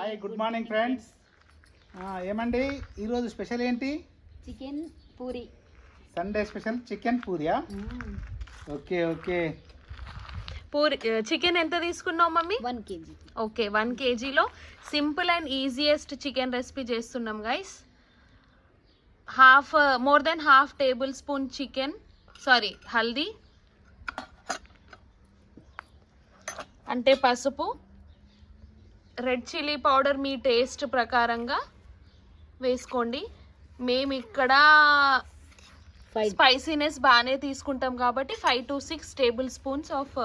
Hi good morning friends. ఏమండి ఈరోజు special ఏంటి? Chicken puri. Sunday special chicken పూరియా? Okay okay. పూరి చికెన్ ఎంత తీసుకున్నావు మమ్మీ? 1 kg. ఓకే 1 kgలో simple and easiest chicken recipe చేస్తున్నాం guys. More than half tablespoon chicken haldi అంటే పసుపు, రెడ్ చిల్లీ పౌడర్ మీ టేస్ట్ ప్రకారంగా వేసుకోండి. మేము ఇక్కడ స్పైసీనెస్ బాగానే తీసుకుంటాం కాబట్టి 5 to 6 tablespoons of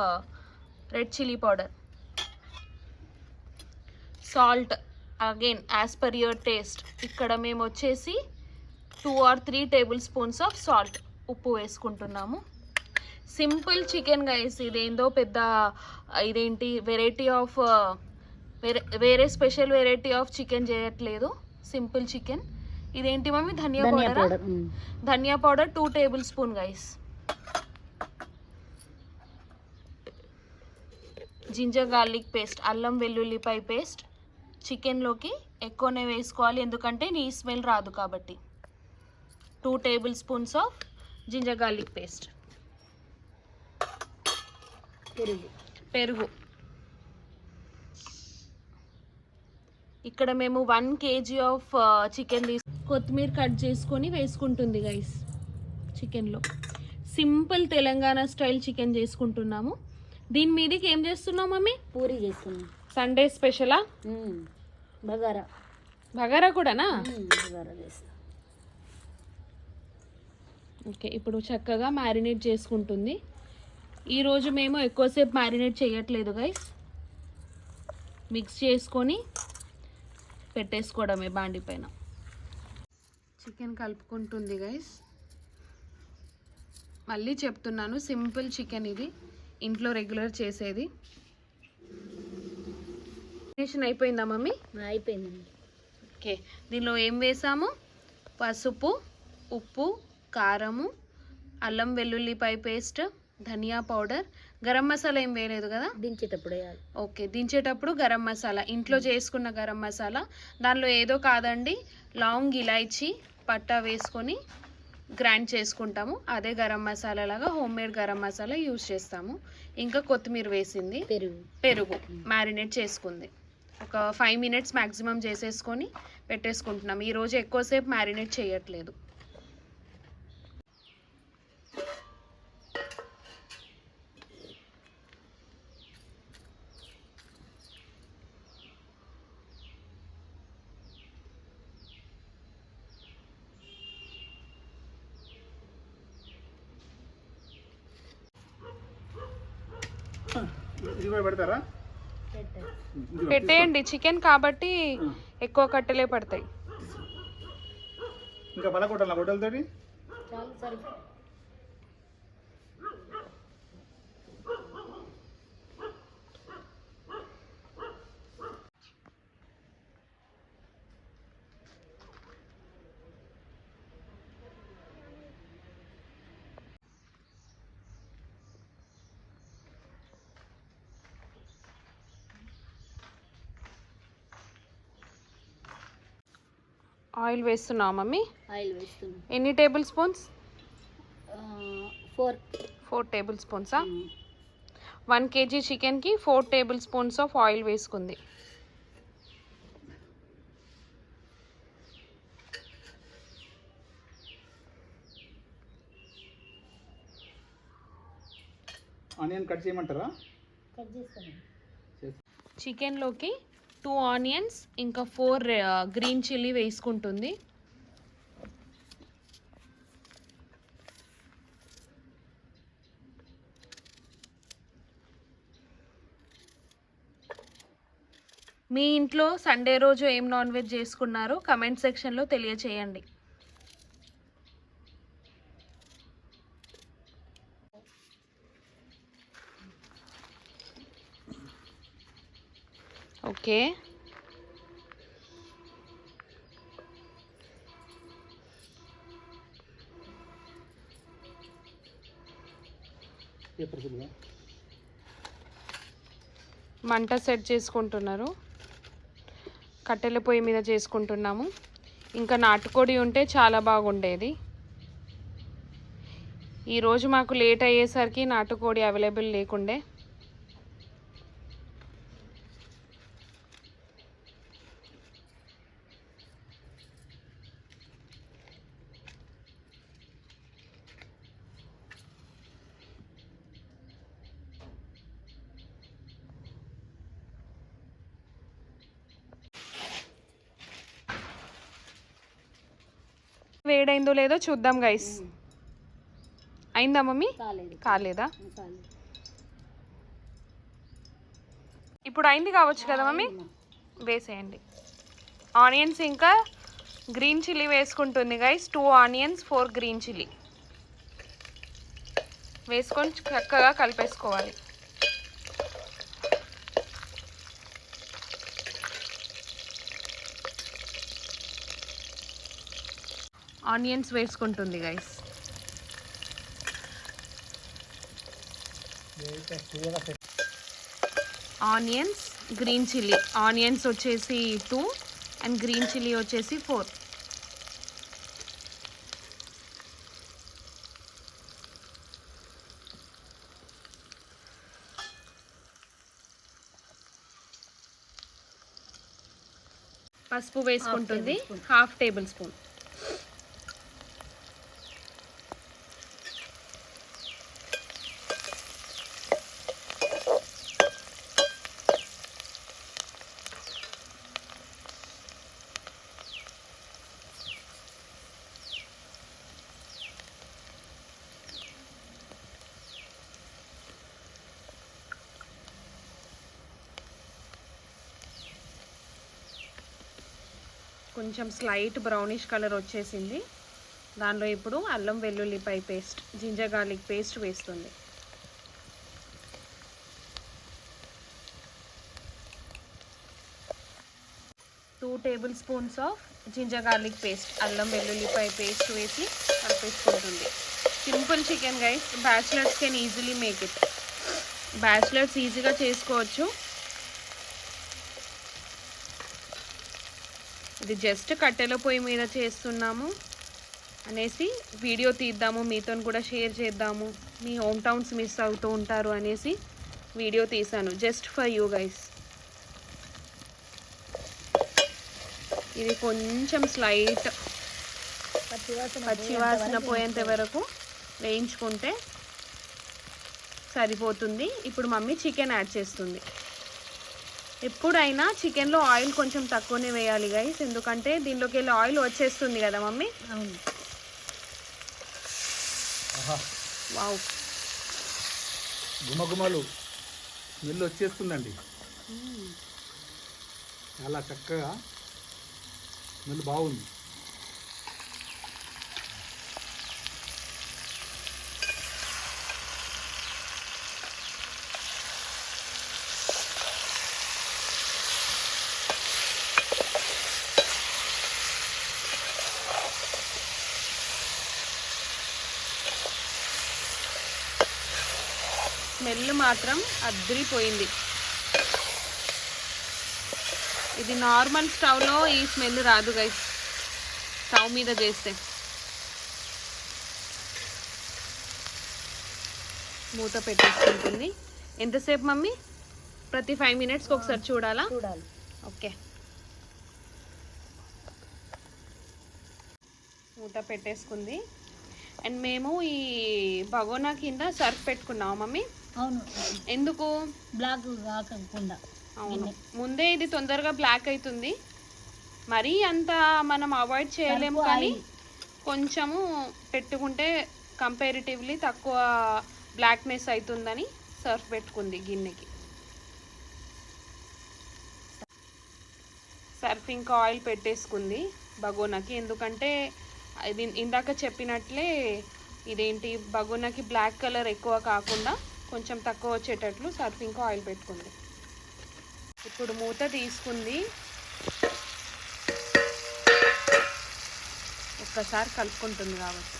red chilli powder. Salt again as per your taste. ఇక్కడ మేము వచ్చేసి 2 or 3 tablespoons of salt, ఉప్పు వేసుకుంటున్నాము. సింపుల్ చికెన్ గైస్, ఇదేందో పెద్ద ఇదేంటి వెరైటీ ఆఫ్ వేరే స్పెషల్ వెరైటీ ఆఫ్ చికెన్ చేయట్లేదు. Simple chicken. ఇదేంటి mummy? Dhaniya powder 2 tablespoon guys. Ginger garlic paste, అల్లం వెల్లుల్లిపాయ పేస్ట్ చికెన్లోకి ఎక్కువనే వేసుకోవాలి, ఎందుకంటే నీ స్మెల్ రాదు కాబట్టి. 2 tablespoons of ginger garlic paste. పెరుగు ఇక్కడ మేము 1 kg ఆఫ్ చికెన్ కొత్తిమీర కట్ చేసుకొని వేసుకుంటుంది గైస్ చికెన్లో. సింపుల్ తెలంగాణ స్టైల్ చికెన్ చేసుకుంటున్నాము. దీని మీదకి ఏం చేస్తున్నావు మమ్మీ? పూరి చేస్తున్నాం. సండే స్పెషలా? బగారా కూడానా? బగారా చేస్తాం. ఓకే, ఇప్పుడు చక్కగా మ్యారినేట్ చేసుకుంటుంది. ఈరోజు మేము ఎక్కువసేపు మ్యారినేట్ చేయట్లేదు గైస్. మిక్స్ చేసుకొని పెట్టేసుకోవడమే బాండి పైన. చికెన్ కలుపుకుంటుంది గైస్. మళ్ళీ చెప్తున్నాను, సింపుల్ చికెన్ ఇది, ఇంట్లో రెగ్యులర్ చేసేది. మ్యారినేషన్ అయిపోయిందా మమ్మీ? అయిపోయిందండి. ఓకే, దీనిలో ఏం వేసాము? పసుపు, ఉప్పు, కారము, అల్లం వెల్లుల్లిపాయ పేస్ట్, ధనియా పౌడర్, గరం మసాలా ఏం వేయలేదు కదా? దించేటప్పుడు వేయాలి. ఓకే, దించేటప్పుడు గరం మసాలా, ఇంట్లో చేసుకున్న గరం మసాలా. దానిలో ఏదో కాదండి, లాంగ్ ఇలాయచీ పట్టా వేసుకొని గ్రైండ్ చేసుకుంటాము. అదే గరం మసాలా లాగా home made garam masala use చేస్తాము. ఇంకా కొత్తిమీర వేసింది, పెరుగు మ్యారినేట్ చేసుకుంది. ఒక 5 minutes మ్యాక్సిమం చేసేసుకొని పెట్టేసుకుంటున్నాం. ఈరోజు ఎక్కువసేపు మ్యారినేట్ చేయట్లేదు. ఇది కూడా పెడతారా? పెట్టేయండి, చికెన్ కాబట్టి ఎక్కువ కట్టెలే పడతాయి. ఇంకా పలకొట్టాల గొడ్డలతోటి. ఆయిల్ వేస్తున్నావా మమ్మీ? ఆయిల్ వేస్తున్నాం. ఎన్ని టేబుల్ స్పూన్స్? 4 టేబుల్ స్పూన్సా? 1 kg చికెన్కి 4 టేబుల్ స్పూన్స్ ఆఫ్ ఆయిల్ వేసుకుంది. ఆనియన్ కట్ చేయమంటారా? కట్ చేస్తాను. చికెన్లోకి 2 ఆనియన్స్ ఇంకా 4 గ్రీన్ చిల్లీ వేసుకుంటుంది. మీ ఇంట్లో సండే రోజు ఏం నాన్ వెజ్ చేసుకున్నారో కమెంట్ సెక్షన్లో తెలియచేయండి. ఓకే, మంట సెట్ చేసుకుంటున్నారు. కట్టెల పొయ్యి మీద చేసుకుంటున్నాము. ఇంకా నాటుకోడి ఉంటే చాలా బాగుండేది. ఈరోజు మాకు లేట్ అయ్యేసరికి నాటుకోడి అవైలబుల్ లేకుండే. వేడైందో లేదో చూద్దాం గైస్. అయిందా మమ్మీ? కాలేదా? ఇప్పుడు అయింది కావచ్చు కదా మమ్మీ? వేసేయండి. ఆనియన్స్ ఇంకా గ్రీన్ చిల్లీ వేసుకుంటుంది గైస్. 2 ఆనియన్స్ 4 గ్రీన్ చిల్లీ వేసుకొని చక్కగా కలిపేసుకోవాలి. ఆనియన్స్ వేసుకుంటుంది guys. Onions, green chilli. Onions వచ్చేసి 2 అండ్ గ్రీన్ చిల్లీ వచ్చేసి 4. పసుపు వేసుకుంటుంది 1/2 టేబుల్ స్పూన్. కొంచెం స్లైట్ బ్రౌనిష్ కలర్ వచ్చేసింది. దానిలో ఇప్పుడు అల్లం వెల్లుల్లిపాయ పేస్ట్, జింజర్ గార్లిక్ పేస్ట్ వేస్తుంది. Two tablespoons of ginger garlic paste, అల్లం వెల్లుల్లిపాయ పేస్ట్ వేసి కలిపేసుకుంటుంది. Simple chicken guys. Bachelors can easily make it. Bachelors ఈజీగా చేసుకోవచ్చు. ఇది జస్ట్ కట్టెల పొయ్యి మీద చేస్తున్నాము అనేసి వీడియో తీద్దాము, మీతో కూడా షేర్ చేద్దాము, మీ హోమ్ టౌన్స్ మిస్ అవుతూ ఉంటారు అనేసి వీడియో తీసాను. Just for you guys. ఇది కొంచెం స్లైట్ పచ్చివాసన పోయేంత వరకు వేయించుకుంటే సరిపోతుంది. ఇప్పుడు మమ్మీ చికెన్ యాడ్ చేస్తుంది. ఎప్పుడైనా చికెన్లో ఆయిల్ కొంచెం తక్కువనే వేయాలి గైస్, ఎందుకంటే దీనిలోకి వెళ్ళి ఆయిల్ వచ్చేస్తుంది కదా మమ్మీ. అవును. వావ్, గుమగుమలు స్మెల్ వచ్చేస్తుందండి. చాలా చక్కగా స్మెల్ బాగుంది. స్మెల్ మాత్రం అద్రిపోయింది. ఇది నార్మల్ స్టవ్లో ఈ స్మెల్ రాదు గైస్, స్టవ్ మీద చేస్తే. మూత పెట్టేసుకుంటుంది. ఎంతసేపు మమ్మీ? ప్రతి 5 మినిట్స్కి ఒకసారి చూడాలా? చూడాలి. ఓకే. మూత పెట్టేసుకుంది. అండ్ మేము ఈ బగోనా కింద సర్ఫ్ పెట్టుకున్నాము మమ్మీ. అవును. ఎందుకు? బ్లాక్ కాకుండా. అవును, ముందే ఇది తొందరగా బ్లాక్ అవుతుంది. మరీ అంత మనం అవాయిడ్ చేయలేము, కానీ కొంచెము పెట్టుకుంటే కంపారిటివ్లీ తక్కువ బ్లాక్నెస్ అవుతుందని సర్ఫ్ పెట్టుకుంది గిన్నెకి. సర్ఫింగ్ ఆయిల్ పెట్టేసుకుంది బగోనాకి, ఎందుకంటే ఇది ఇందాక చెప్పినట్లే ఇదేంటి బగోనాకి బ్లాక్ కలర్ ఎక్కువ కాకుండా కొంచెం తక్కువ వచ్చేటట్లు సర్ఫింగ్ ఆయిల్ పెట్టుకుంది. ఇప్పుడు మూత తీసుకుంది. ఒక్కసారి కలుపుకుంటుంది కాబట్టి.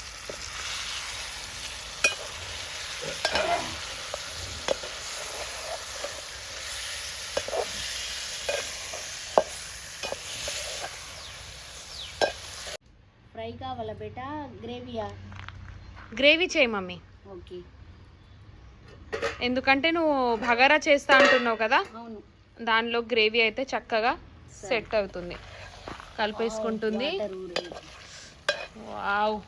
ఫ్రై కావాలా బేటా గ్రేవీయా? గ్రేవీ చేయి మమ్మీ, ఓకే. ఎందుకంటే నువ్వు బగారా చేస్తా అంటున్నావు కదా, అవును. దానిలో గ్రేవీ అయితే చక్కగా సెట్ అవుతుంది. కలిపేసుకుంటుంది. వాటర్ ఊరేది. వావ్,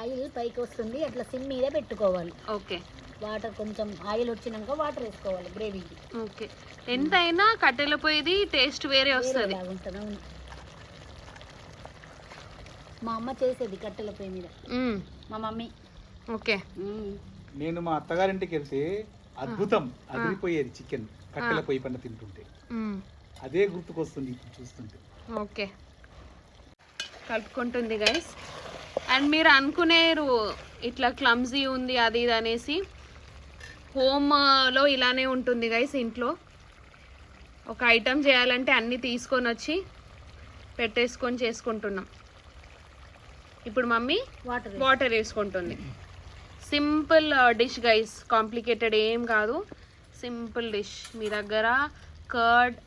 ఆయిల్ పైకి వస్తుంది, అట్లా సిమ్ మీద పెట్టుకోవాలి. ఓకే వాటర్ కొంచెం ఆయిల్ వచ్చినాక వాటర్ వేసుకోవాలి గ్రేవీకి. ఓకే. ఎంతైనా కట్టెల పొయ్యిది టేస్ట్ వేరే వస్తుంది. ఉంటుంది. అవును, మా అమ్మ చేసేది కట్టెల పొయ్యి మీద, మా మమ్మీ. ఓకే. నేను మా అత్తగారింటికి వెళ్తే అద్భుతం అదిరిపోయేది చికెన్ కట్టెల పొయ్యి పైన తింటుంటే. అదే గుర్తుకొస్తుంది ఇప్పుడు చూస్తుంటే. Okay, కలుపుకుంటుంది guys. అండ్ మీరు అనుకునేరు ఇట్లా క్లమ్జీ ఉంది అది ఇది అనేసి, హోమ్లో ఇలానే ఉంటుంది గైస్. ఇంట్లో ఒక ఐటమ్ చేయాలంటే అన్నీ తీసుకొని వచ్చి పెట్టేసుకొని చేసుకుంటున్నాం. ఇప్పుడు మమ్మీ వాటర్ వేసుకుంటుంది. సింపుల్ డిష్ గైస్, కాంప్లికేటెడ్ ఏం కాదు, సింపుల్ డిష్. మీ దగ్గర కర్డ్,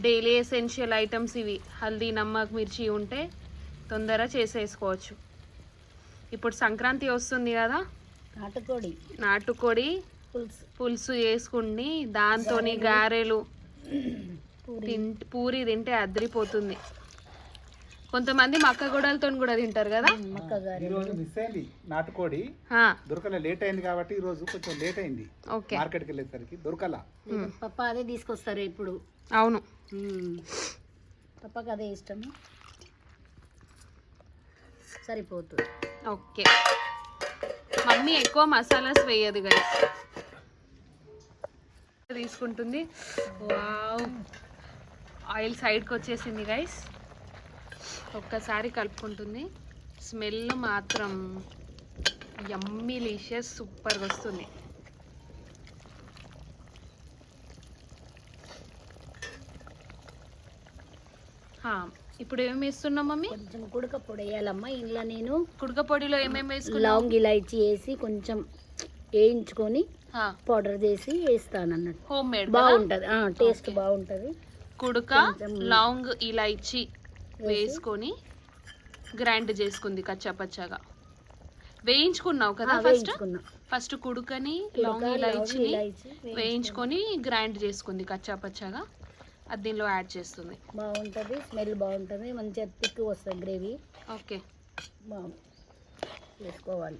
డైలీ ఎసెన్షియల్ ఐటమ్స్ ఇవి, హల్దీ, నమ్మక్, మిర్చి ఉంటే తొందరగా చేసేసుకోవచ్చు. ఇప్పుడు సంక్రాంతి వస్తుంది కదా, నాటుకోడి పులుసు చేసుకుని దాంతోని గారెలు పూరి తింటే అద్రిపోతుంది. కొంతమంది మక్క గొడవలతో కూడా తింటారు కదా. ఈరోజు మిస్ అయింది నాటుకోడి, దొరకలే, లేట్ అయింది కాబట్టి ఈ రోజు కొంచెం లేట్ అయింది. మార్కెట్కి వెళ్ళేసరికి దొరకలా. పప్ప అదే తీసుకొస్తారు ఇప్పుడు. అవును, పప్పకి అదే ఇష్టం, సరిపోతుంది. ఓకే. మమ్మీ ఎక్కువ మసాలాస్ వేయదు గైస్, తీసుకుంటుంది. వావ్, ఆయిల్ సైడ్కి వచ్చేసింది గైస్. ఒక్కసారి కలుపుకుంటుంది. స్మెల్ మాత్రం యమ్మీలీషియస్, సూపర్గా వస్తుంది. ఇప్పుడు ఏమేమి వేస్తున్నాం మమ్మీ? కొంచెం కుడక పొడి వేయాలమ్మా. ఇంట్లో నేను కుడక పొడిలో ఏమేమి వేసుకున్నాం? లవంగ్, ఇలాచి వేసి కొంచెం వేయించుకొని పౌడర్ చేసి వేస్తాను అన్నట్టు. హోమ్ మేడ్ బాగుంటది, టేస్ట్ బాగుంటది. కుడక, లవంగ్, ఇలాచి వేసుకొని గ్రైండ్ చేసుకుంది కచ్చాపచ్చాగా. వేయించుకున్నావు కదా ఫస్ట్ కుడుకని, లవంగ్, ఇలాచిని వేయించుకొని గ్రైండ్ చేసుకుంది కచ్చాపచ్చాగా. అది దీనిలో యాడ్ చేస్తుంది. బాగుంటుంది, స్మెల్ బాగుంటుంది, మంచిగా థిక్ వస్తుంది గ్రేవీ. ఓకే, వేసుకోవాలి.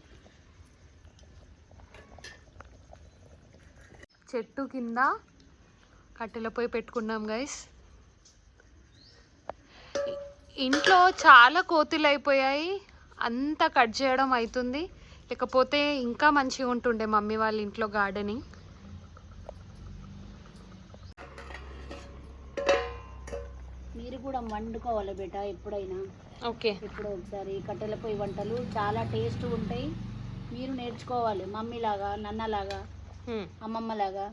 చెట్టు కింద కట్టెల పొయ్యి పెట్టుకున్నాం గైస్. ఇంట్లో చాలా కోతులు అయిపోయాయి, అంతా కట్ చేయడం అవుతుంది. లేకపోతే ఇంకా మంచిగా ఉంటుండే మమ్మీ వాళ్ళ ఇంట్లో గార్డెనింగ్. మీరు కూడా వండుకోవాలి బేట ఎప్పుడైనా. ఓకే, ఎప్పుడో ఒకసారి కట్టెల పొయ్యి వంటలు చాలా టేస్ట్ ఉంటాయి. మీరు నేర్చుకోవాలి, మమ్మీలాగా, నన్నలాగా, అమ్మమ్మలాగా,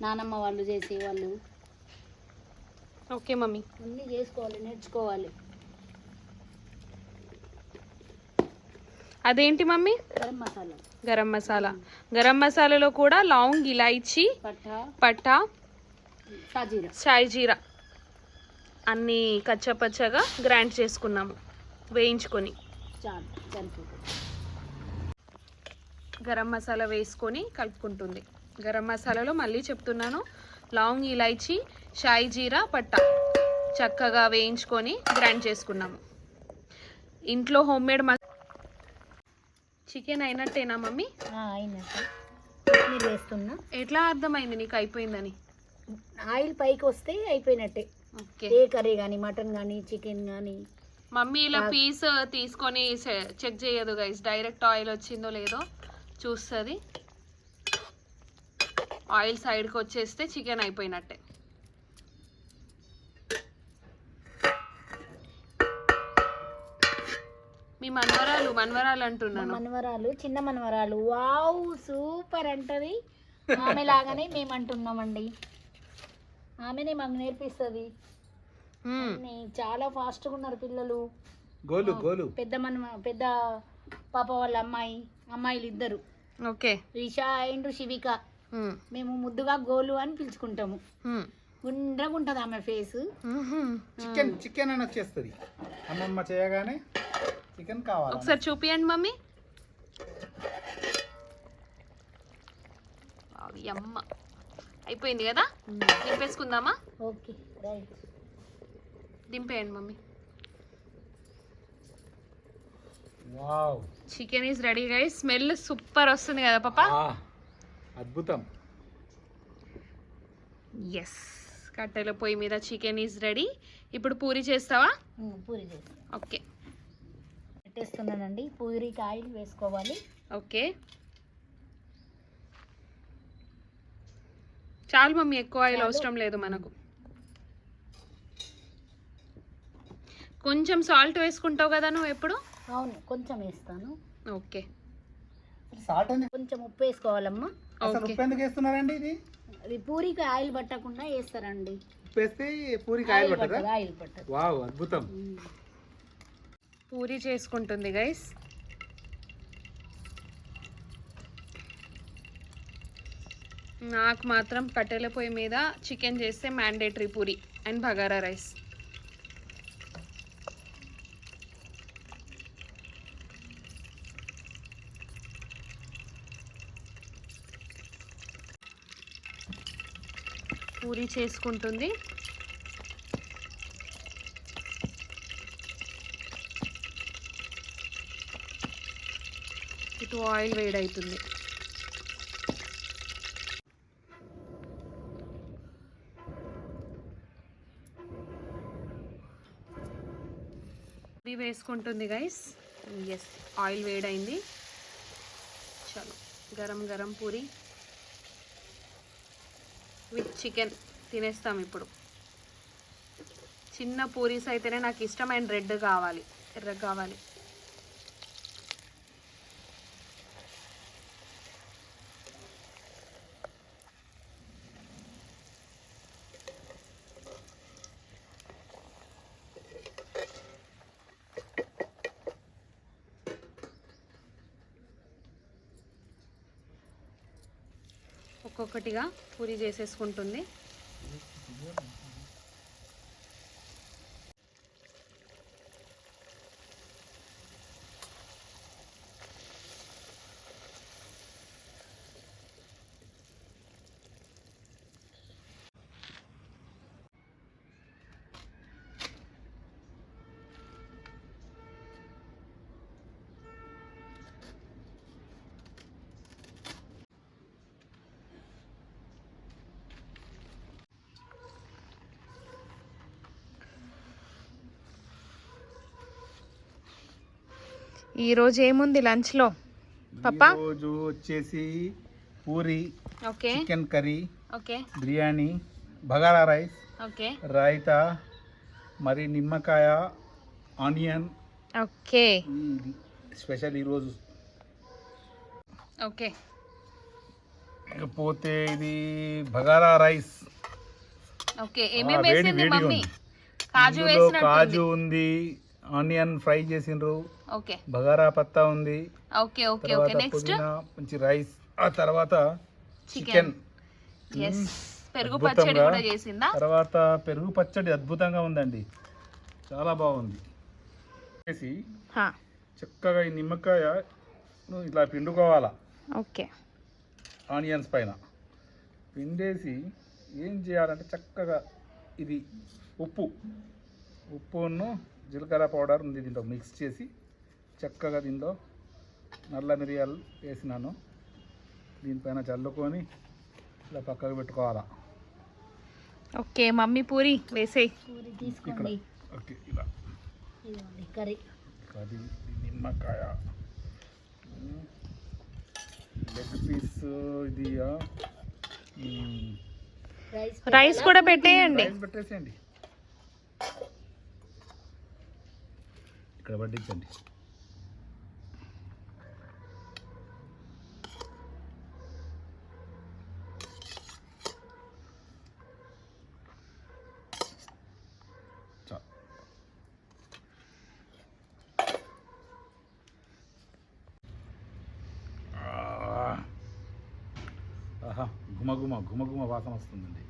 నానమ్మ వాళ్ళు చేసేవాళ్ళు. ఓకే మమ్మీ, అన్నీ చేసుకోవాలి, నేర్చుకోవాలి. అదేంటి మమ్మీ? గరం మసాలా. గరం మసాలా. గరం మసాలాలో కూడా లవంగ్, ఇలాచి, పట్టా, షాయి జీరా అన్నీ కచ్చపచ్చగా గ్రైండ్ చేసుకున్నాము, వేయించుకొని. గరం మసాలా వేసుకొని కలుపుకుంటుంది. గరం మసాలాలో మళ్ళీ చెప్తున్నాను, లవంగ్, ఇలాచి, షాయి జీరా, పట్టా చక్కగా వేయించుకొని గ్రైండ్ చేసుకున్నాము. ఇంట్లో హోమ్ మేడ్ చికెన్ అయినట్టేనా మమ్మీ? అయినట్టు. కొత్తిమీర వేస్తున్నా. ఎట్లా అర్థమైంది నీకు అయిపోయిందని? ఆయిల్ పైకి వస్తే అయిపోయినట్టే. ఓకే, ఏ కర్రీ కానీ, మటన్ కానీ, చికెన్ కానీ. మమ్మీ ఇలా పీస్ తీసుకొని చెక్ చేయదు గైస్, డైరెక్ట్ ఆయిల్ వచ్చిందో లేదో చూస్తుంది. ఆయిల్ సైడ్కి వచ్చేస్తే చికెన్ అయిపోయినట్టే. మీ మనవరాలు అంటున్నాను. మనవరాలు, చిన్న మనవరాలు. వావ్, సూపర్ అంటది. ఆమె లాగానే మేము అంటున్నామండి. ఆమెనే మాకు నేర్పిస్తుంది. చాలా ఫాస్ట్గా ఉన్నారు పిల్లలు. పెద్ద పాప వాళ్ళ అమ్మాయిలు ఇద్దరు. Okay, Risha and Shivika. మేము ముద్దుగా గోలు అని పిలుచుకుంటాము. గుండ్రగా ఉంటుంది ఆమె ఫేస్. చికెన్ అని వచ్చేస్తుంది. అమ్మమ్మ చేయగానే చికెన్ కావాలి. ఒకసారి చూపియండి మమ్మీ. అమ్మ అయిపోయింది కదా, దింపేసుకుందామా? Okay right. దింపేయండి mummy. Wow, chicken is ready guys. Smell super వస్తుంది కదా పాపా? అద్భుతం. ఎస్, కట్టెల పొయ్యి మీద చికెన్ ఈజ్ రెడీ. ఇప్పుడు పూరి చేస్తావా? పూరి చేస్తాం. ఓకే, పెట్టేస్తున్నానండి. పూరికి ఆయిల్ వేసుకోవాలి. ఓకే చాలు మమ్మీ, ఎక్కువ ఆయిల్ అవసరం లేదు మనకు. కొంచెం సాల్ట్ వేసుకుంటావు కదా నువ్వు ఎప్పుడు? అవును, కొంచెం వేస్తాను. ఓకే, సాల్ట్ కొంచెం ఉప్పు వేసుకోవాలమ్మా. అసలు ఉప్పు ఎందుకు వేస్తున్నారండి? అది పూరికి ఆయిల్ పట్టకుండా వేస్తారండి. ఉప్పు వేస్తే పూరికి ఆయిల్ పట్టదా? ఆయిల్ పట్టదు. వావ్, అద్భుతం. పూరి చేసుకుంటుంది గైస్. నాకు మాత్రం కట్టెల పొయ్యి మీద చికెన్ చేస్తే mandatory puri and bagara rice. Puri చేసుకుంటుంది. ఇటు ఆయిల్ వేడవుతుంది. పూరి వేసుకుంటుంది గైస్. ఎస్, ఆయిల్ వేడైంది. చలో, గరం గరం పూరి విత్ చికెన్ తినేస్తాం ఇప్పుడు. చిన్న పూరీస్ అయితేనే నాకు ఇష్టమైన రెడ్ కావాలి, ఎర్ర కావాలి. ఒక్కొక్కటిగా పూరి చేసేసుకుంటుంది. ఈరోజు ఏముంది లంచ్లో పాపా? ఈరోజు వచ్చేసి puri, okay, chicken curry, okay, biryani, bagara rice, okay, raita, మరి నిమ్మకాయ, ఆనియన్. ఓకే, స్పెషల్ ఈరోజు. ఓకే, ఇకపోతే ఇది బగారా రైస్. ఓకే. ఏమేమి వేసింది మమ్మీ? కాజు ఇందులో వేసినట్టుంది. కాజు ఉంది, ఆనియన్ ఫ్రై చేసిండ్రు, ఓకే, బగారా పత్తా ఉంది, ఓకే, ఓకే, ఓకే. తర్వాత నెక్స్ట్ పుదీనా, మంచి రైస్, ఆ తర్వాత చికెన్, ఎస్, పెరుగు పచ్చడి కూడా చేసిందా? తర్వాత పెరుగు పచ్చడి అద్భుతంగా ఉందండి, చాలా బాగుంది. వేసి చక్కగా ఈ నిమ్మకాయ ఇట్లా పిండుకోవాలా, ఓకే, ఆనియన్స్ పైన పిండేసి ఏం చేయాలంటే చక్కగా ఇది ఉప్పును జీలకర్ర పౌడర్ ఉంది దీంట్లో మిక్స్ చేసి చక్కగా దీంట్లో నల్ల మిరియాలు వేసినాను, దీనిపైన చల్లుకొని ఇలా పక్కకు పెట్టుకోవాలా. ఓకే మమ్మీ, పూరి వేసేయి. పూరి తీసుకోండి. ఓకే, ఇలా కర్రీ, అది నిమ్మకాయ, లెగ్ పీస్, ఇది రైస్ కూడా పెట్టేయండి. రైస్ పెట్టేసేయండి, ఇక్కడ పట్టించండి. ఆహా, ఘుమఘుమ వాసన వస్తుందండి.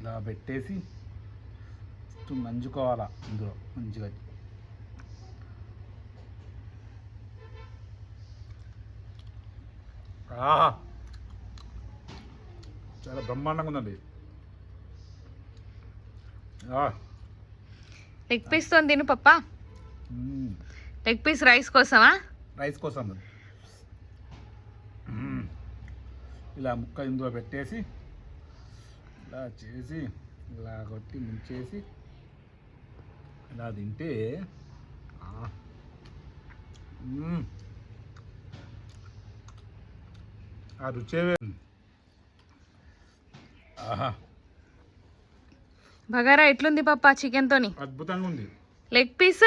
ఇలా పెట్టేసి నంచుకోవాలా ఇందులో మంచిగా. ఆహా, చాలా బ్రహ్మాండంగా ఉందండి. లెగ్ పీస్తో తిను పప్పా. లెగ్ పీస్ రైస్ కోసమా? రైస్ కోసం ఇలా ముక్క ఇందులో పెట్టేసి ఇలా చేసి ఇలా కొట్టి ముంచేసి ఇలా తింటే ఆ రుచే ఆహా, బగారా ఎట్లుంది పప్పా చికెన్తోని? అద్భుతంగా ఉంది. Leg piece